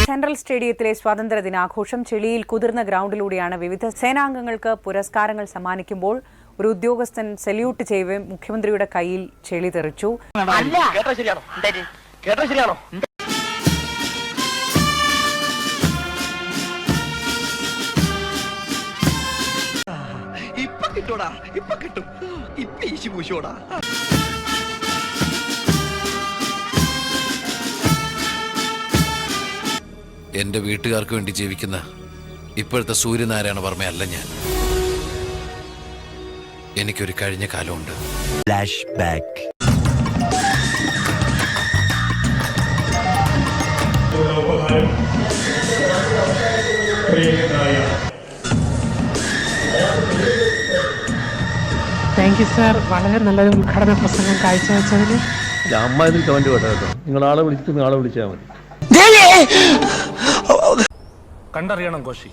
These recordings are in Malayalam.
സെൻട്രൽ സ്റ്റേഡിയത്തിലെ സ്വാതന്ത്ര്യ ദിനാഘോഷം ചെളിയിൽ കുതിർന്ന ഗ്രൗണ്ടിലൂടെയാണ് വിവിധ സേനാംഗങ്ങൾക്ക് പുരസ്കാരങ്ങൾ സമ്മാനിക്കുമ്പോൾ ഒരു ഉദ്യോഗസ്ഥൻ സല്യൂട്ട് ചെയ്യവേ മുഖ്യമന്ത്രിയുടെ കയ്യിൽ ചെളി തെറിച്ചു. എന്റെ വീട്ടുകാർക്ക് വേണ്ടി ജീവിക്കുന്ന ഇപ്പോഴത്തെ സൂര്യനാരായണ വർമ്മയല്ല ഞാൻ. എനിക്കൊരു കഴിഞ്ഞ കാലമുണ്ട്. Flash back. Thank you sir. വളരെ നല്ലൊരു ഉദ്ഘാടന പ്രസംഗം കാഴ്ചവെച്ചതിന്. അമ്മ ഇതിൽ കമന്റ് കേട്ടോ. നിങ്ങളാളെ വിളിക്കുന്ന ആളെ വിളിച്ചാൽ മതി. കണ്ടറിയണം കോശി,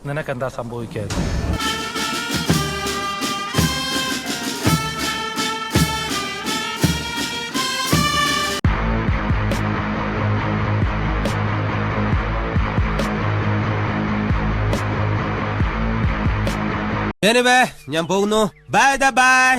നിനക്കെന്താ സംഭവിക്കാതെ. ഞാൻ പോകുന്നു. Bye bye.